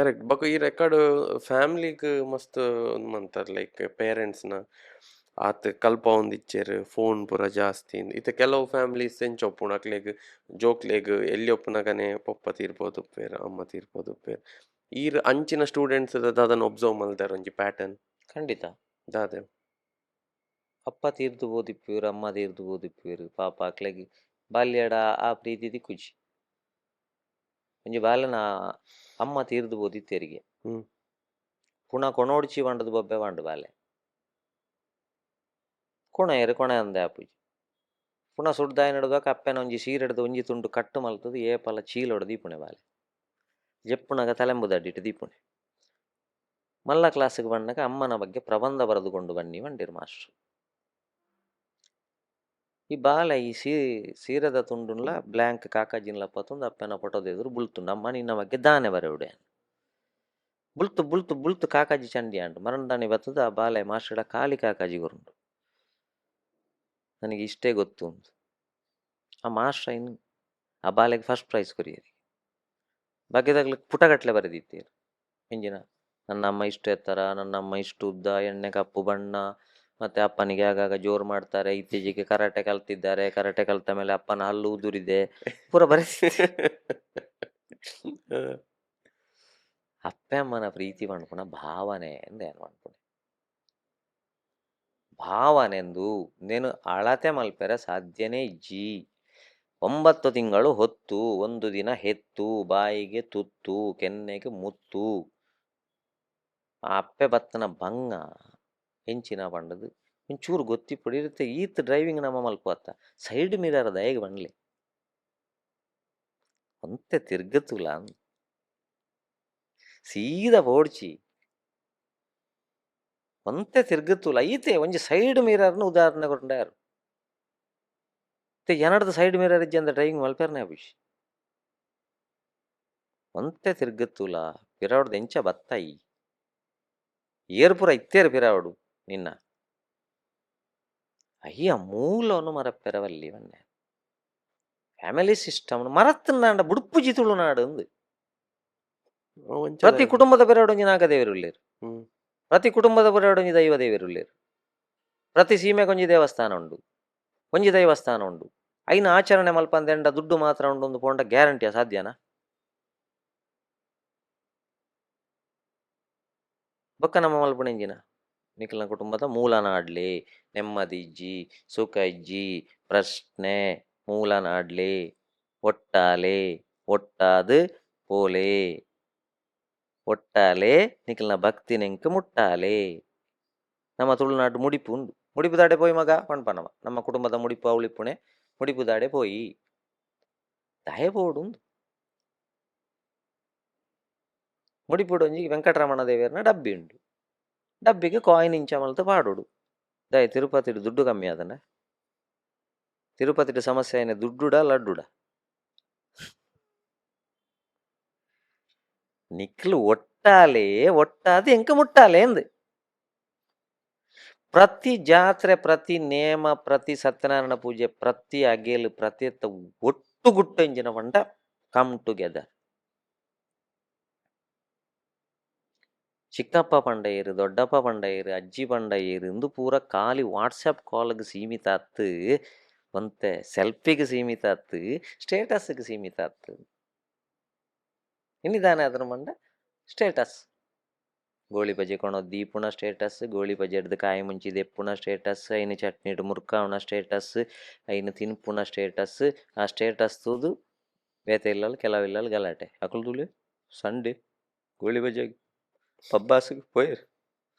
Correct. ಬೊಕ ಈ record ಫ್ಯಾಮಿಲಿಗ್ ಮಸ್ತ್ ಉಂದ್ ಮಂತರ್ ಲೈಕ್ ಪೇರೆಂಟ್ಸ್‌ನ ಆತ್ ಕಲ್ಪ ಒಂದಿಚ್ಚೆರ್ ಫೋನ್ ಪೂರ ಜಾಸ್ತಿ ಇತ್ತೆ ಕೆಲವು ಫ್ಯಾಮಿಲೀಸ್ ಎಂಚ ಉಪ್ಪುಂಡು ಅಕ್ಲೆಗ್ ಜೋಕ್ಲೆಗ್ ಎಲ್ಯ ಉಪ್ಪುನಗನೆ ಪೊಪ್ಪ ತೀರ್ಬೋದುಪ್ಪೆರ್ ಅಮ್ಮ ತೀರ್ಬೋದುಪ್ಪೆರ್. ಈರ್ ಅಂಚಿನ ಸ್ಟೂಡೆಂಟ್ಸ್ ದಾದನ ಒಬ್ಸರ್ವ್ ಮಲ್ದೆರ್ ಒಂಜಿ ಪ್ಯಾಟರ್ನ್ ಖಂಡಿತ. ದಾದೆ. ಅಪ್ಪ ತೀರ್ದು ಬೋದಿಪ್ಪುವೆರ್ ಅಮ್ಮ ತೀರ್ದು ಬೋದಿಪ್ಪುವೆರ್ ಪಾಪ ಅಕ್ಲೆಗ್ ಬಾಲ್ಯಡ ಆ ಪ್ರೀತಿ ತಿಕ್ಕುಜಿ. ಒಂಜಿ ಬಾಲೆನ ಅಮ್ಮ ತೀರ್ದು ಬೋದಿತ್ತೆರಿಗೆ ಹ್ಮ್. ಪುಣ ಕೊಣೋಡ್ಚಿ ಪಂಡದು ಬೊಬ್ಬೆ ಪಂಡು ಬಾಲೆ ಕೊಣೆಯರು ಕೊಣೆ ಅಂದೆ ಆಪುಜಿ. ಪುಣ ಸುಡ್ದಾಯ್ ನಡುಗಕ್ ಅಪ್ಪೆನ ಒಂಜಿ ಸೀರೆಡ್ದು ಒಂಜಿ ತುಂಡು ಕಟ್ಟು ಮಲ್ತದು ಏಪಲ ಚೀಲೊಡ ದೀಪುಣೆ ಬಾಲೆ ಜೆಪ್ಪುನಗ ತಲೆಂಬುದಡ್ಡಿಟ್ಟು ದೀಪುಣೆ. ಮಲ್ಲ ಕ್ಲಾಸ್ಗೆ ಬಂದಾಗ ಅಮ್ಮನ ಬಗ್ಗೆ ಪ್ರಬಂಧ ಬರೆದುಕೊಂಡು ಬನ್ನಿ ಬಂದಿರು ಮಾಸ್ಟ್ರು. ಈ ಬಾಲ ಈ ಸೀರೆದ ತುಂಡುನ್ಲ ಬ್ಲ್ಯಾಂಕ್ ಕಾಕಾಜಿನ್ಲ ಪತ್ತೊಂದು ಅಪ್ಪನ ಫೋಟೋದೆದುರು ಬುಲ್ತುಂಡು ಅಮ್ಮ ನಿನ್ನ ಬಗ್ಗೆ ದಾನೆ ಬರೆವುಡೆ ಬುಲ್ತು ಬುಲ್ತು ಬುಲ್ತು ಕಾಕಾಜಿ ಚಂಡಿ ಅಂಡು ಮರಣದಾನಿ ಬತ್ತದ ಆ ಬಾಲೆ ಮಾಸ್ಟರ್ಡ ಖಾಲಿ ಕಾಕಾಜಿ ಗೊರುಂಡು. ನನಗೆ ಇಷ್ಟೇ ಗೊತ್ತು ಅಂತ ಆ ಮಾಸ್ಟ್ರ ಇನ್ನು ಆ ಬಾಲೆಗೆ ಫಸ್ಟ್ ಪ್ರೈಸ್ ಕೊರಿಯರಿ ಬಗ್ಗೆದಾಗ್ಲಿ ಪುಟಗಟ್ಲೆ ಬರೆದಿತ್ತೀರು ಇಂಜಿನ ನನ್ನ ಅಮ್ಮ ಇಷ್ಟು ಎತ್ತರ, ನನ್ನ ಅಮ್ಮ ಇಷ್ಟು ಉದ್ದ, ಎಣ್ಣೆ ಕಪ್ಪು ಬಣ್ಣ, ಮತ್ತೆ ಅಪ್ಪನಿಗೆ ಆಗಾಗ ಜೋರು ಮಾಡ್ತಾರೆ, ಇತ್ತೀಚೆಗೆ ಕರಾಟೆ ಕಲ್ತಿದ್ದಾರೆ, ಕರಾಟೆ ಕಲ್ತ ಮೇಲೆ ಅಪ್ಪನ ಹಲ್ಲು ಉದುರಿದೆ ಪೂರ ಬರೆಸಿ ಅಪ್ಪೆ ಅಮ್ಮನ ಪ್ರೀತಿ ಮಾಡ್ಕೊಣ ಭಾವನೆ ಎಂದು ಏನು ಮಾಡ್ಕೊಣೆ ಭಾವನೆಂದು ನೀನು ಅಳತೆ ಮಲ್ಪೆರೆ ಸಾಧ್ಯನೇ ಇಜ್ಜಿ. 9 ತಿಂಗಳು ಹೊತ್ತು ಒಂದು ದಿನ ಹೆತ್ತು ಬಾಯಿಗೆ ತುತ್ತು ಕೆನ್ನೆಗೆ ಮುತ್ತು ಆ ಅಪ್ಪೆ ಬತ್ತನ ಭಂಗ ಹೆಂಚಿನ ಪಂಡದು ಒಂಚೂರು ಗೊತ್ತಿಪ್ಪುಡು ಇರುತ್ತೆ. ಈತ್ ಡ್ರೈವಿಂಗ್ ನಮ್ಮ ಮಲ್ಪತ್ತ ಸೈಡ್ ಮಿರರ್ ದಯಗೆ ಬಂಡ್ಲಿ ಒಂತೆ ತಿರ್ಗತ್ತುಲ ಸೀದಾ ಓಡ್ಚಿ ಒಂತೆ ತಿರ್ಗತ್ತುಲ ಈತೆ ಒಂಜಿ ಸೈಡ್ ಮಿರರ್ನ ಉದಾಹರಣೆ ಕೊಟ್ಟಾರು ಏನಡ್ದು ಸೈಡ್ ಮಿರರ್ ಇಜ್ಜಿ ಅಂತ ಡ್ರೈವಿಂಗ್ ಮಲ್ಪೇರ್ನೆ ಅಭಿಷ್ ಒಂತೆ ತಿರ್ಗತ್ತುಲ ಪಿರಾವಡ್ದು ಎಂಚ ಬತ್ತಾಯಿ ಏರ್ಪುರ ಇತ್ತೇರು ಪಿರಾವಡು ನಿನ್ನ ಅಯ್ಯ ಮೂಲವನ್ನು ಮರಪ್ಪೆರವಲ್ಲಿ ವನ್ನೆ ಫ್ಯಾಮಿಲಿ ಸಿಸ್ಟಮ್ ಮರತ್ತನಾಂಡ ಬುಡುಪುಜಿ ತುಳುನಾಡು ಪ್ರತಿ ಕುಟುಂಬದ ಪಿರಾವಡೊಂಜಿ ನಾಗದೇವರುಳ್ಳೇರು, ಪ್ರತಿ ಕುಟುಂಬದ ಪಿರಾವಡೊಂಜಿ ದೈವ ದೇವರುಳ್ಳೇರು, ಪ್ರತಿ ಸೀಮೆಗೊಂಜಿ ದೇವಸ್ಥಾನ ಉಂಡು, ಒಂಜಿ ದೈವಸ್ಥಾನ ಉಂಡು. ಐನ ಆಚರಣೆ ಮಲ್ಪಂದೆಂಡ ದುಡ್ಡು ಮಾತ್ರ ಉಂಡು ಒಂದು ಪೋಂಡ ಗ್ಯಾರಂಟಿಯ ಸಾಧ್ಯನಾ? ಬೊಕ್ಕ ನಮ್ಮ ಮಲ್ಪುಣೆಂಜಿನ ನಿಖಿಲ್ನ ಕುಟುಂಬದ ಮೂಲನಾಡ್ಲಿ ನೆಮ್ಮದಿ ಇಜ್ಜಿ ಸುಖ ಇಜ್ಜಿ ಪ್ರಶ್ನೆ ಮೂಲನಾಡ್ಲಿ ಒಟ್ಟಾಲೆ ಒಟ್ಟಾದು ಪೋಲೆ ಒಟ್ಟಾಲೆ ನಿಖಿಲ್ನ ಭಕ್ತಿ ನೆಂಕ್ ಮುಟ್ಟಾಲೆ. ನಮ್ಮ ತುಳುನಾಡು ಮುಡಿಪು ಉಂಡು, ಮುಡಿಪು ದಾಡೆ ಪೋಯಿ ಮಗ ಪಣ್ಪನವ ನಮ್ಮ ಕುಟುಂಬದ ಮುಡಿಪು ಅವಳಿಪ್ಪುಣೆ ಮುಡಿಪು ದಾಡೆ ಪೋಯಿ ದಯ ಬೋಡು ಮುಡಿಪುಡೊಂಜಿ ವೆಂಕಟರಮಣ ದೇವಿಯರ್ನ ಡಬ್ಬಿ ಉಂಡು, ಡಬ್ಬಿಗೆ ಕಾಯಿನ್ ಇಂಚ ಮಲ್ತು ಪಾಡೋಡು ದಯ ತಿರುಪತಿಡು ದುಡ್ಡು ಕಮ್ಮಿ ಆದನ ತಿರುಪತಿಡು ಸಮಸ್ಯೆ ಏನೇ ದುಡ್ಡುಡ ಲಡ್ಡುಡ ನಿಕ್ಲು ಒಟ್ಟಾಲೆ ಒಟ್ಟಾದು ಎಂಕ ಮುಟ್ಟಾಲೆ ಎಂದು ಪ್ರತಿ ಜಾತ್ರೆ ಪ್ರತಿ ನೇಮ ಪ್ರತಿ ಸತ್ಯನಾರಾಯಣ ಪೂಜೆ ಪ್ರತಿ ಅಗೇಲು ಪ್ರತಿ ಒಟ್ಟುಗುಟ್ಟಂಜಿನ ಪಂಡ ಕಮ್ ಟುಗೆದರ್. ಚಿಕ್ಕಪ್ಪ ಪಂಡಯ್ಯರು ದೊಡ್ಡಪ್ಪ ಪಂಡಯ್ಯರು ಅಜ್ಜಿ ಪಂಡಯ್ಯರು ಇಂದು ಪೂರ ಖಾಲಿ ವಾಟ್ಸಪ್ ಕಾಲ್ಗೆ ಸೀಮಿತ ಆತು, ಒಂತೆ ಸೆಲ್ಫಿಗೆ ಸೀಮಿತ ಆತು, ಸ್ಟೇಟಸ್ಗೆ ಸೀಮಿತ ಆತು. ಇನ್ನಿದಾನೆ ಅದ್ರ ಮಂಡ ಸ್ಟೇಟಸ್ ಗೋಳಿ ಬಜೆ ಕೊಣೋದು ದೀಪುಣ ಸ್ಟೇಟಸ್, ಗೋಳಿ ಬಜೆ ಹಿಡ್ದು ಕಾಯಿ ಮುಂಚಿದ ಎಪ್ಪುಣ ಸ್ಟೇಟಸ್, ಐನು ಚಟ್ನಿ ಹಿಡ್ದು ಮುರ್ಕಾವಣ ಸ್ಟೇಟಸ್, ಐನು ತಿನ್ಪುಣ ಸ್ಟೇಟಸ್. ಆ ಸ್ಟೇಟಸ್ ತೂದು ಬೇತೆ ಇಲ್ಲಲ್ಲ ಕೆಲವಿಲ್ಲಲ್ಲ ಗಲಾಟೆ ಅಕಲು ತುಳಿ ಸಂಡೆ ಗೋಳಿ ಬಜೆಗೆ ಪಬ್ಬಾಸಿಗೆ ಪೋಯರ್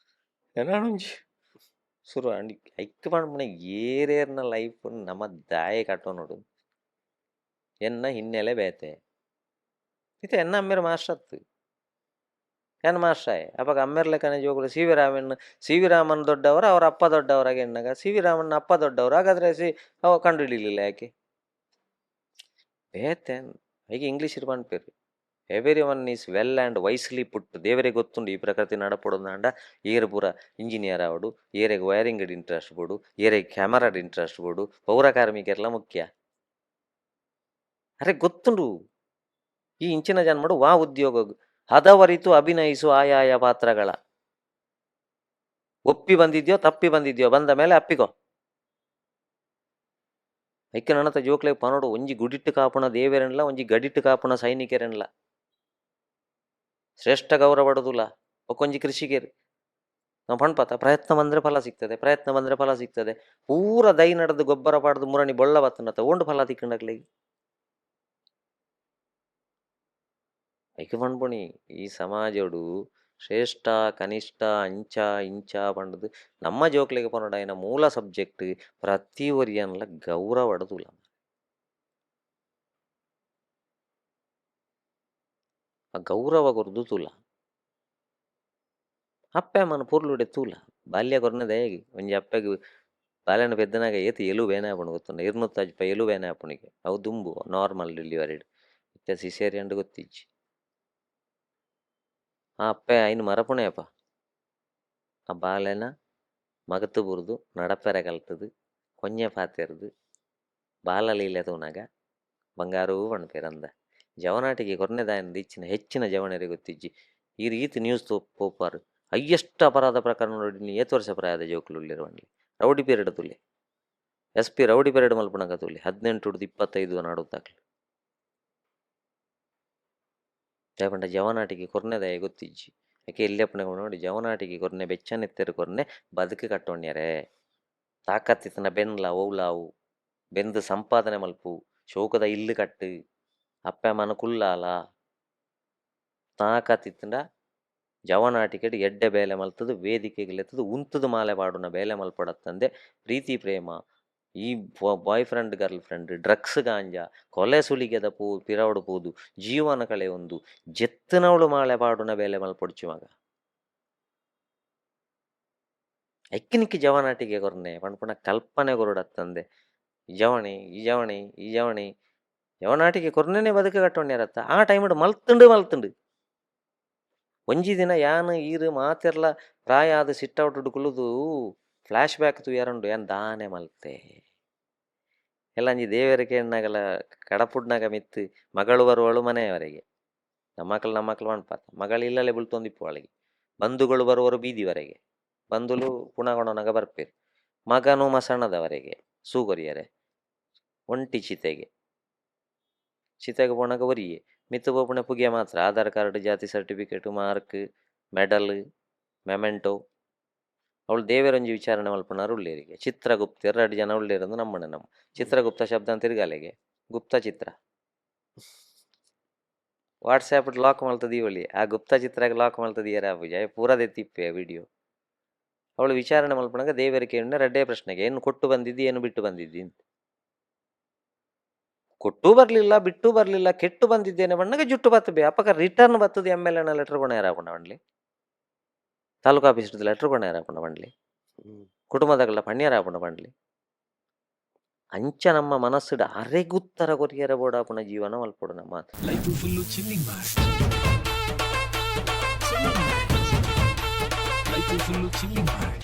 ಏನಾಣುಂಜಿ ಸುರು ಅಂಡಿ ಐಕ್ ಪಂಡ್ಪುಣ ಏರೇರ್ನ ಲೈಫ್ ನಮ್ಮ ದಾಯ ಕಟ್ಟೋ ನೋಡು ಎನ್ನ ಹಿನ್ನೆಲೆ ಬೇತೆ ಇತ್ತೆ ಎನ್ನ ಅಮ್ಮೇರ ಮಾಸ್ಟರ್ ಏನು ಮಾಸ್ಟ್ರಾಯ್ ಅವಾಗ ಅಮ್ಮೇರ್ ಲೆಕ್ಕನೆ ಜೋಗುಲು ಸಿ ವಿ ರಾಮನ್ ದೊಡ್ಡವರು ಅವ್ರ ಅಪ್ಪ ದೊಡ್ಡವರಾಗ ಎಣ್ಣಗ ಸಿ ವಿ ರಾಮನ್ ಅಪ್ಪ ದೊಡ್ಡವರು ಹಾಗಾದ್ರೆ ಅವ ಕಂಡು ಹಿಡಿಲಿಲ್ಲ ಯಾಕೆ ಬೇತೆ ಈಗ ಇಂಗ್ಲೀಷ್ ಇರ್ಬಂಡ್ಪೇರು every one is well and wisely put ದೇವರೇ ಗೊತ್ತುಂಡು ಈ ಪ್ರಕೃತಿ ನಡಪಡೋದು ನಾಂಡ ಏರು ಪೂರ ಇಂಜಿನಿಯರ್ ಆವಡು ಏರೆಗೆ ವೈರಿಂಗ್ ಇಂಟ್ರೆಸ್ಟ್ ಬೋಡು ಏರೆಗೆ ಕ್ಯಾಮರಾಡ್ ಇಂಟ್ರೆಸ್ಟ್ ಬೋಡು ಪೌರ ಕಾರ್ಮಿಕರೆಲ್ಲ ಮುಖ್ಯ ಅರೆ ಗೊತ್ತುಂಡು ಈ ಇಂಚಿನ ಜನ್ಮಡು ವಾ ಉದ್ಯೋಗ ಹದವರಿತು ಅಭಿನಯಿಸು ಆಯಾಯ ಪಾತ್ರಗಳ. ಒಪ್ಪಿ ಬಂದಿದ್ಯೋ ತಪ್ಪಿ ಬಂದಿದ್ಯೋ, ಬಂದ ಮೇಲೆ ಅಪ್ಪಿಕೋ. ಐಕ್ಯ ನನ್ನತ ಜೋಕ್ಲೆ ಪನೋಡು ಒಂಜಿ ಗುಡಿಟ್ಟು ಕಾಪುನ ದೇವೇರೆನ್ಲ, ಒಂಜಿ ಗಡಿಟ್ಟು ಕಾಪುನ ಸೈನಿಕರೆನ್ಲ. ಶ್ರೇಷ್ಠ ಗೌರವ ಪಡುದುಲ್ಲ ಒಕ್ಕೊಂಜಿ ಕೃಷಿಕೇರು. ನಾವು ಪಣ್ಪಾತ ಪ್ರಯತ್ನ ಬಂದ್ರೆ ಫಲ ಸಿಗ್ತದೆ, ಪ್ರಯತ್ನ ಬಂದ್ರೆ ಫಲ ಸಿಗ್ತದೆ. ಪೂರ ದೈ ನಡೆದು ಗೊಬ್ಬರ ಪಾಡ್ದು ಮುರಣಿ ಬೊಳ್ಳ ಬತ್ತನತ ಓಂಡು ಫಲ ತಿಕ್ಕಂಡಕ್ಲೆ. ಐಕೆ ಪಣ್ಪುಣಿ ಈ ಸಮಾಜಡು ಶ್ರೇಷ್ಠ ಕನಿಷ್ಠ ಅಂಚ ಇಂಚ ಪಂಡದು ನಮ್ಮ ಜೋಕ್ಲೆಗೆ ಪನೋಡಾಯಿನ ಮೂಲ ಸಬ್ಜೆಕ್ಟ್ ಪ್ರತಿ ಒರಿಯನ್ಲ ಗೌರವ ಪಡುದುಲ್ಲ. ಆ ಗೌರವ ಕೊರ್ದು ತೂಲ ಅಪ್ಪೆ ಮನ ಪುರ್ಲುಡೆ ತೂಲ ಬಾಲ್ಯ ಕೊರ್ನದ ಹೇಗೆ ಒಂಜಿ ಅಪ್ಪೆಗೆ ಬಾಲ್ಯನ ಪೆದ್ದನಾಗ ಏತು ಎಲು ಬೇನೆ ಆಪುಂಡು ಗೊತ್ತುಂಡ 200 ಎಲು ಬೇನೆ ಆಪುಣಿಗೆ ಅವು ದುಂಬು ನಾರ್ಮಲ್ ಡೆಲಿವರಿಡ್ ಇತ್ತ ಸಿಸೇರಿಯನ್ ಗೊತ್ತಿಜ್ಜಿ. ಆ ಅಪ್ಪೆ ಐನು ಮರಪುಣೆ ಅಪ್ಪ ಆ ಬಾಲೆನ ಮಗತು ಬುರ್ದು ನಡಪೆರೆ ಕಲ್ತದು ಕೊಂಜೆ ಪಾತೆರ್ದು ಬಾಲಲೀಲೆ ತೂನಾಗ ಬಂಗಾರೂ ಪಣ್ಪೇರಂದ ಜವನಾಟಿಗೆ ಕೊರ್ನೆದಾಯನದ ಇಚ್ಚಿನ ಹೆಚ್ಚಿನ ಜವನರಿಗೆ ಗೊತ್ತಿಜ್ಜಿ. ಈ ರೀತಿ ನ್ಯೂಸ್ ತೋಪಾರು ಹೈಯೆಸ್ಟ್ ಅಪರಾಧ ಪ್ರಕರಣ ನೋಡಿ 7 ವರ್ಷ ಪ್ರಾಯದ ಜೋಕುಲುಳ್ಳಿರುವಲ್ಲಿ ರೌಡಿ ಪೀರಿಯಡ್ ತುಲೆ SP ರೌಡಿ ಪೀರಿಯಡ್ ಮಲ್ಪಣಗ ತುಲೆ 18 to 25 ನಾಡುತ್ತಾಗ್ಲಿ ಯಾಕಂಡ ಜವನಾಟಿಗೆ ಕೊರ್ನೆದಾಯ ಗೊತ್ತಿಜ್ಜಿ. ಯಾಕೆ ಇಲ್ಲೆಪ್ಪನೆ ನೋಡಿ ಜವನಾಟಿಗೆ ಕೊರ್ನೆ ಬೆಚ್ಚನೆತ್ತೆರು ಕೊರ್ನೆ ಬದುಕು ಕಟ್ಟೊಣ್ಯರೆ ತಾಕತ್ತಿತ್ತನ ಬೆನ್ಲ ಓಲಾವು ಬೆಂದು ಸಂಪಾದನೆ ಮಲ್ಪು ಶೋಕದ ಇಲ್ಲು ಕಟ್ಟು ಅಪ್ಪೆ ಮನ ಕುಲ್ಲಾಲ ತಾಕತ್ತಿತ್ತಂಡ ಜವನಾಟಿಕೆಡ್ ಎಡ್ಡೆ ಬೇಲೆ ಮಲ್ತದು ವೇದಿಕೆಗೆಲೆತ್ತದು ಉಂತದು ಮಾಲೆ ಪಾಡುನ ಬೇಲೆ ಮಲ್ಪಡತ್ತಂದೆ ಪ್ರೀತಿ ಪ್ರೇಮ ಈ boy friend girl friend drugs ಗಾಂಜಾ ಕೊಲೆ ಸುಲಿಗೆದ ಪಿರವಡು ಪೋದು ಜೀವನ ಕಳೆ ಒಂದು ಜೆತ್ತನವಳು ಮಾಲೆ ಪಾಡುನ ಬೇಲೆ ಮಲ್ಪೊಡ್ಚು ಮಗ ಎಕ್ಕಿನಿಕ್ಕಿ ಜವನಾಟಿಗೆ ಕೊರ್ನೆ ಪಣ್ಪುಣ ಕಲ್ಪನೆ ಕೊರಡತ್ತಂದೆ ಈ ಜವಣಿ ಜವನಾಟಿಗೆ ಕೊರ್ನೆನೆ ಬದುಕು ಕಟ್ಟೊಣ್ಯರತ್ತ ಆ ಟೈಮ್ ಮಲ್ತುಂಡು ಒಂಜಿ ದಿನ ಯಾನು ಈರು ಮಾತೆರ್ಲ ಪ್ರಾಯ ಆದ ಸಿಟ್ಟೌಟ್ ಕುಲುದು ಫ್ಲಾಶ್ ಬ್ಯಾಕ್ ತುಯಾರಂಡು ಯಾನ್ ದಾನೆ ಮಲ್ತೆ ಎಲ್ಲಂಜಿ ದೇವರಿಗೆ ಎಣ್ಣಾಗಲ ಕಡಪುಡ್ನಾಗ ಮಿತ್ತು ಮಗಳು ಬರುವಳು ಮನೆಯವರೆಗೆ ನಮ್ಮ ಮಕ್ಕಳು ಮಣ್ಪಾತ ಮಗಳು ಇಲ್ಲಲೆ ಬುಳ್ತೊಂದಿಪ್ಪು ಒಳಗೆ ಬಂಧುಗಳು ಬರುವರು ಬೀದಿವರೆಗೆ ಬಂಧುಲು ಪುಣಗೊಣನಾಗ ಬರ್ಪೇರು ಮಗನು ಮಸಣದವರೆಗೆ ಸೂಗೊರಿಯರೆ ಒಂಟಿ ಚಿತೆಗೆ ಪೋಣಗ ಒರಿಯೆ ಮಿತ್ತು ಪೋಪುಣ ಪುಗಿಯ ಮಾತ್ರ ಆಧಾರ್ ಕಾರ್ಡ್ ಜಾತಿ ಸರ್ಟಿಫಿಕೇಟು ಮಾರ್ಕ್ ಮೆಡಲ್ ಮೆಮೆಂಟೋ ಅವಳು ದೇವರೊಂಜಿ ವಿಚಾರಣೆ ಮಲ್ಪನಾರು ಉಳ್ಳೇರಿಗೆ ಚಿತ್ರಗುಪ್ತ 2 ಜನ ಉಳ್ಳೇರಂದು ನಮ್ಮ ಚಿತ್ರಗುಪ್ತ ಶಬ್ದ ಅಂತ ತಿರುಗಾಲೆಗೆ ಗುಪ್ತ ಚಿತ್ರ ವಾಟ್ಸ್ಆ್ಯಪ್ ಲಾಕ್ ಮಲ್ತದಿ ಒಳ್ಳಿ ಆ ಗುಪ್ತ ಚಿತ್ರಕ್ಕೆ ಲಾಕ್ ಮಲ್ತದಿ ಯಾರ ಪೂಜ ಪೂರದೆತ್ತಿಪ್ಪೆ ವಿಡಿಯೋ ಅವಳು ವಿಚಾರಣೆ ಮಲ್ಪನಾಗ ದೇವರಿಗೆ ಕೇಳಿನ 2 ಪ್ರಶ್ನೆಗೆ ಏನು ಕೊಟ್ಟು ಬಂದಿದ್ದಿ ಏನು ಬಿಟ್ಟು ಬಂದಿದ್ದಿ ಅಂತ ಕೊಟ್ಟು ಬರ್ಲಿಲ್ಲ ಬಿಟ್ಟು ಬರ್ಲಿಲ್ಲ ಕೆಟ್ಟು ಬಂದಿದ್ದೇನೆ ಬಣ್ಣಗ ಜುಟ್ಟು ಬತ್ತಬೇ ಅಪ್ಪಕ ರಿಟರ್ನ್ ಬತ್ತದ MLN ಲೆಟರ್ ಕೊಣ ಯಾರಾಪುಣ ಬಂಡ್ಲಿ ತಾಲೂಕು ಆಫೀಸ್ ಲೆಟರ್ ಕೊಣ ಯಾರಾಪುಣ ಬಂಡ್ಲಿ ಕುಟುಂಬದಗಳ ಪಣ್ಯರಾಪುಣ ಬಂಡ್ಲಿ ಅಂಚ ನಮ್ಮ ಮನಸ್ಸುಡ ಅರೆಗುತ್ತರ ಕೊರಿಯರ ಬೋಡಾಪುಣ ಜೀವನ ಮಲ್ಪಡು ನಮ್ಮ ಲೈಫ್ ಫುಲ್ಲು ಚಿಲ್ಲಿಂಗ್ ಮಾಡಿ